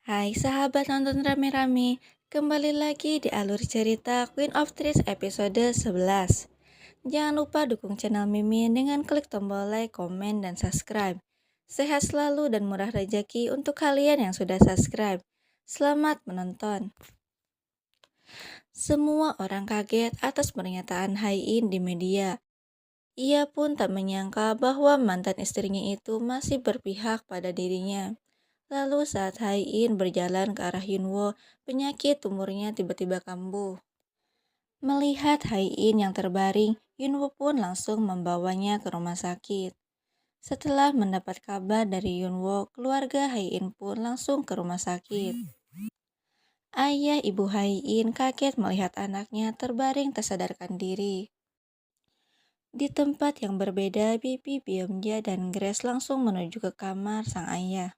Hai sahabat nonton rame-rame, kembali lagi di alur cerita Queen of Trees episode 11. Jangan lupa dukung channel Mimin dengan klik tombol like, komen, dan subscribe. Sehat selalu dan murah rezeki untuk kalian yang sudah subscribe. Selamat menonton. Semua orang kaget atas pernyataan Hai-in di media. Ia pun tak menyangka bahwa mantan istrinya itu masih berpihak pada dirinya. Lalu saat Hai-in berjalan ke arah Yunwo, penyakit tumornya tiba-tiba kambuh. Melihat Hai-in yang terbaring, Yunwo pun langsung membawanya ke rumah sakit. Setelah mendapat kabar dari Yunwo, keluarga Hai-in pun langsung ke rumah sakit. Ayah ibu Hai-in kaget melihat anaknya terbaring tak sadarkan diri. Di tempat yang berbeda, Bibi Byung-ja dan Grace langsung menuju ke kamar sang ayah.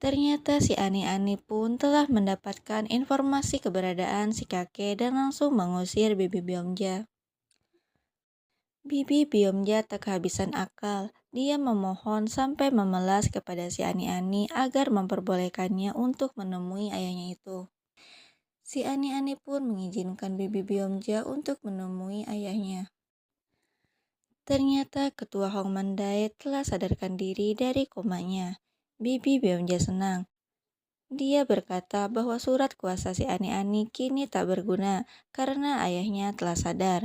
Ternyata si Ani-Ani pun telah mendapatkan informasi keberadaan si kakek dan langsung mengusir Bibi Byung-ja. Bibi Byung-ja tak kehabisan akal. Dia memohon sampai memelas kepada si Ani-Ani agar memperbolehkannya untuk menemui ayahnya itu. Si Ani-Ani pun mengizinkan Bibi Byung-ja untuk menemui ayahnya. Ternyata ketua Hongmandae telah sadarkan diri dari komanya. Bibi Byung-ja senang. Dia berkata bahwa surat kuasa si Ani-Ani kini tak berguna karena ayahnya telah sadar.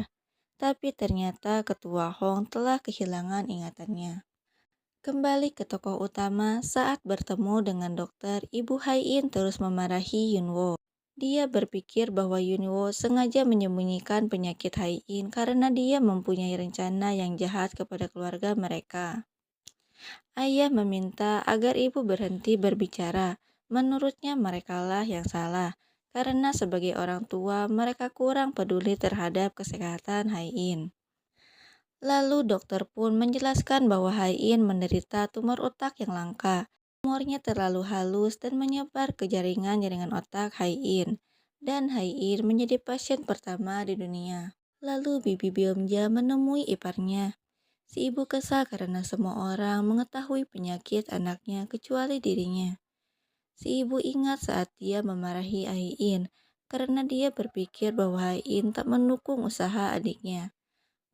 Tapi ternyata ketua Hong telah kehilangan ingatannya. Kembali ke tokoh utama, saat bertemu dengan dokter, Ibu Hai-in terus memarahi Yunwo. Dia berpikir bahwa Yunwo sengaja menyembunyikan penyakit Hai-in karena dia mempunyai rencana yang jahat kepada keluarga mereka. Ayah meminta agar ibu berhenti berbicara. Menurutnya merekalah yang salah, karena sebagai orang tua mereka kurang peduli terhadap kesehatan Hai-in. Lalu dokter pun menjelaskan bahwa Hai-in menderita tumor otak yang langka. Tumornya terlalu halus dan menyebar ke jaringan-jaringan otak Hai-in. Dan Hai-in menjadi pasien pertama di dunia. Lalu Bibi Byung-ja menemui iparnya. Si ibu kesal karena semua orang mengetahui penyakit anaknya kecuali dirinya. Si ibu ingat saat dia memarahi Hai-in karena dia berpikir bahwa Hai-in tak mendukung usaha adiknya.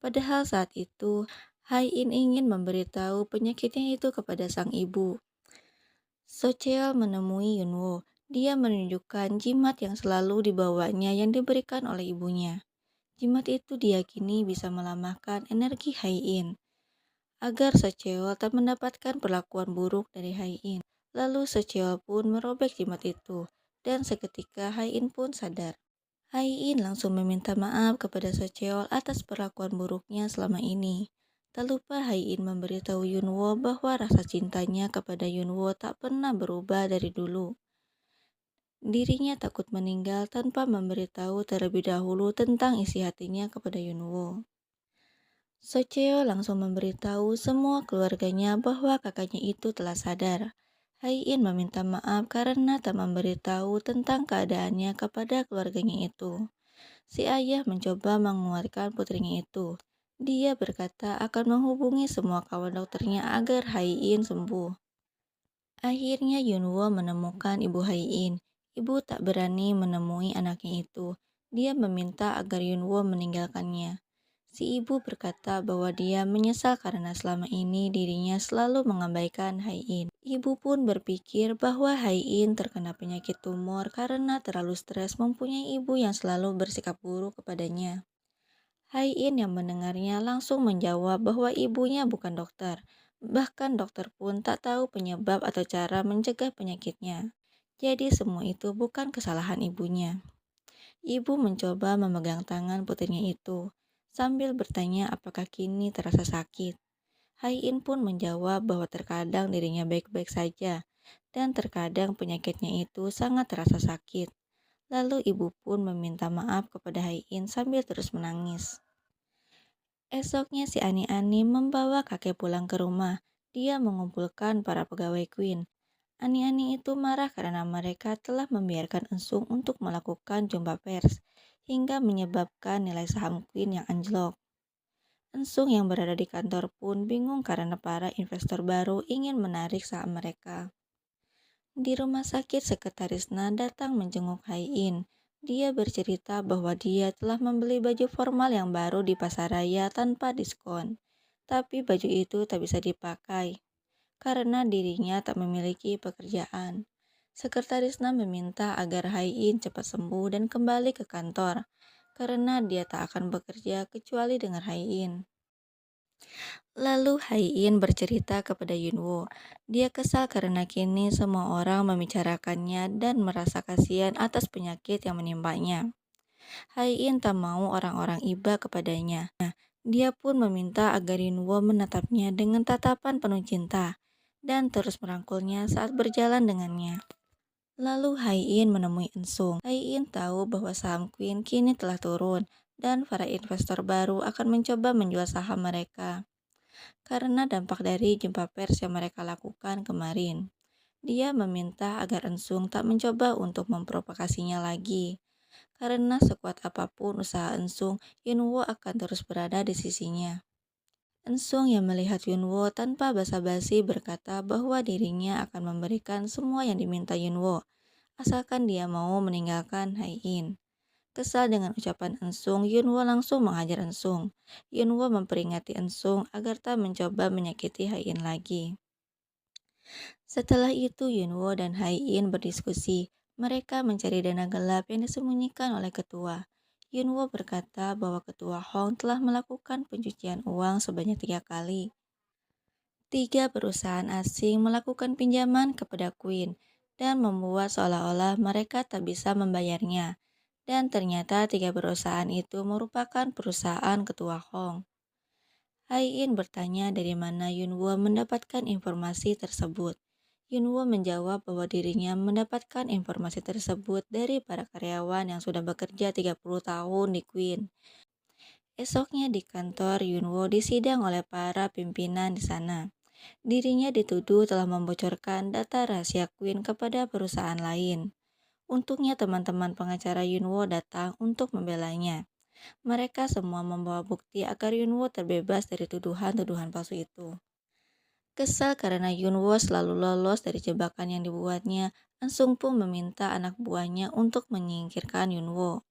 Padahal saat itu, Hai-in ingin memberitahu penyakitnya itu kepada sang ibu. Socheol menemui Yunwo. Dia menunjukkan jimat yang selalu dibawanya yang diberikan oleh ibunya. Jimat itu diyakini bisa melamahkan energi Hai-in agar Socheol tak mendapatkan perlakuan buruk dari Hai-in. Lalu Socheol pun merobek jimat itu, dan seketika Hai-in pun sadar. Hai-in langsung meminta maaf kepada Socheol atas perlakuan buruknya selama ini. Tak lupa Hai-in memberitahu Yunwo bahwa rasa cintanya kepada Yunwo tak pernah berubah dari dulu. Dirinya takut meninggal tanpa memberitahu terlebih dahulu tentang isi hatinya kepada Yunwo. Socheol langsung memberitahu semua keluarganya bahwa kakaknya itu telah sadar. Hai-in meminta maaf karena tak memberitahu tentang keadaannya kepada keluarganya itu. Si ayah mencoba menguatkan putrinya itu. Dia berkata akan menghubungi semua kawan dokternya agar Hai-in sembuh. Akhirnya Yunwo menemukan ibu Hai-in. Ibu tak berani menemui anaknya itu. Dia meminta agar Yunwo meninggalkannya. Si ibu berkata bahwa dia menyesal karena selama ini dirinya selalu mengabaikan Hai-in. Ibu pun berpikir bahwa Hai-in terkena penyakit tumor karena terlalu stres mempunyai ibu yang selalu bersikap buruk kepadanya. Hai-in yang mendengarnya langsung menjawab bahwa ibunya bukan dokter. Bahkan dokter pun tak tahu penyebab atau cara mencegah penyakitnya. Jadi semua itu bukan kesalahan ibunya. Ibu mencoba memegang tangan putrinya itu, sambil bertanya apakah kini terasa sakit. Hai-in pun menjawab bahwa terkadang dirinya baik-baik saja, dan terkadang penyakitnya itu sangat terasa sakit. Lalu ibu pun meminta maaf kepada Hai-in sambil terus menangis. Esoknya si Ani-Ani membawa kakek pulang ke rumah. Dia mengumpulkan para pegawai Queen. Ani-Ani itu marah karena mereka telah membiarkan Ensung untuk melakukan jumpa pers, hingga menyebabkan nilai saham Queen yang anjlok. Ensung yang berada di kantor pun bingung karena para investor baru ingin menarik saham mereka. Di rumah sakit, Sekretaris Na datang menjenguk Hai-in. Dia bercerita bahwa dia telah membeli baju formal yang baru di pasar raya tanpa diskon. Tapi baju itu tak bisa dipakai karena dirinya tak memiliki pekerjaan. Sekretaris Na meminta agar Hai-in cepat sembuh dan kembali ke kantor karena dia tak akan bekerja kecuali dengan Hai-in. Lalu Hai-in bercerita kepada Yunwo. Dia kesal karena kini semua orang membicarakannya dan merasa kasihan atas penyakit yang menimpanya. Hai-in tak mau orang-orang iba kepadanya. Dia pun meminta agar Yunwo menatapnya dengan tatapan penuh cinta dan terus merangkulnya saat berjalan dengannya. Lalu Hai-in menemui Ensung. Hai-in tahu bahwa saham Queen kini telah turun dan para investor baru akan mencoba menjual saham mereka karena dampak dari jumpa pers yang mereka lakukan kemarin. Dia meminta agar Ensung tak mencoba untuk memprovokasinya lagi, karena sekuat apapun usaha Ensung, Yunwo akan terus berada di sisinya. Ensung yang melihat Yunwo tanpa basa-basi berkata bahwa dirinya akan memberikan semua yang diminta Yunwo, asalkan dia mau meninggalkan Hai-in. Kesal dengan ucapan Ensung, Yunwo langsung menghajar Ensung. Yunwo memperingati Ensung agar tak mencoba menyakiti Hai-in lagi. Setelah itu Yunwo dan Hai-in berdiskusi. Mereka mencari dana gelap yang disembunyikan oleh ketua. Yunwo berkata bahwa ketua Hong telah melakukan pencucian uang sebanyak 3 kali. 3 perusahaan asing melakukan pinjaman kepada Queen dan membuat seolah-olah mereka tak bisa membayarnya. Dan ternyata 3 perusahaan itu merupakan perusahaan ketua Hong. Hai-in bertanya dari mana Yunwo mendapatkan informasi tersebut. Yunwo menjawab bahwa dirinya mendapatkan informasi tersebut dari para karyawan yang sudah bekerja 30 tahun di Queen. Esoknya di kantor, Yunwo disidang oleh para pimpinan di sana. Dirinya dituduh telah membocorkan data rahasia Queen kepada perusahaan lain. Untungnya teman-teman pengacara Yunwo datang untuk membelanya. Mereka semua membawa bukti agar Yunwo terbebas dari tuduhan-tuduhan palsu itu. Kesal karena Yunwo selalu lolos dari jebakan yang dibuatnya, Ansung pun meminta anak buahnya untuk menyingkirkan Yunwo.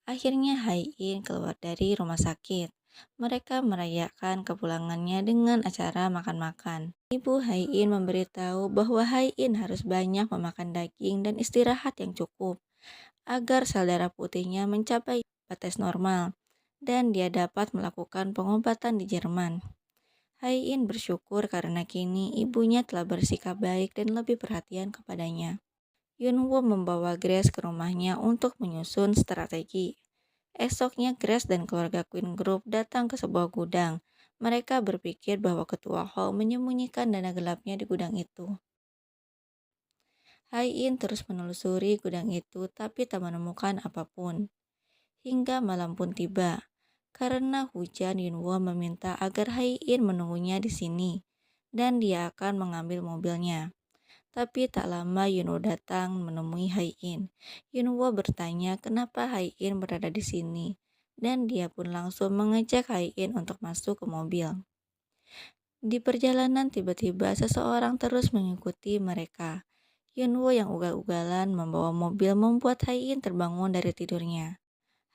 Akhirnya Hai-in keluar dari rumah sakit. Mereka merayakan kepulangannya dengan acara makan-makan. Ibu Hai-in memberitahu bahwa Hai-in harus banyak memakan daging dan istirahat yang cukup agar sel darah putihnya mencapai batas normal dan dia dapat melakukan pengobatan di Jerman. Hai-in bersyukur karena kini ibunya telah bersikap baik dan lebih perhatian kepadanya. Yunwo membawa Grace ke rumahnya untuk menyusun strategi. Esoknya Grace dan keluarga Queen Group datang ke sebuah gudang. Mereka berpikir bahwa ketua Hall menyembunyikan dana gelapnya di gudang itu. Hai-in terus menelusuri gudang itu tapi tak menemukan apapun. Hingga malam pun tiba. Karena hujan, Yunwo meminta agar Hai-in menunggunya di sini dan dia akan mengambil mobilnya. Tapi tak lama Yunwo datang menemui Hai-in. Yunwo bertanya kenapa Hai-in berada di sini dan dia pun langsung mengajak Hai-in untuk masuk ke mobil. Di perjalanan tiba-tiba seseorang terus mengikuti mereka. Yunwo yang ugal-ugalan membawa mobil membuat Hai-in terbangun dari tidurnya.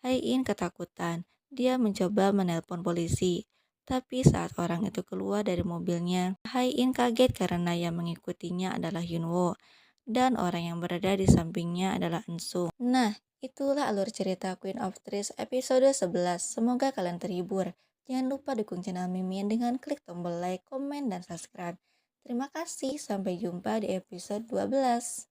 Hai-in ketakutan. Dia mencoba menelpon polisi. Tapi saat orang itu keluar dari mobilnya, Hai-in kaget karena yang mengikutinya adalah Yunwo. Dan orang yang berada di sampingnya adalah Ensung. Nah, itulah alur cerita Queen of Trees episode 11. Semoga kalian terhibur. Jangan lupa dukung channel Mimin dengan klik tombol like, komen, dan subscribe. Terima kasih, sampai jumpa di episode 12.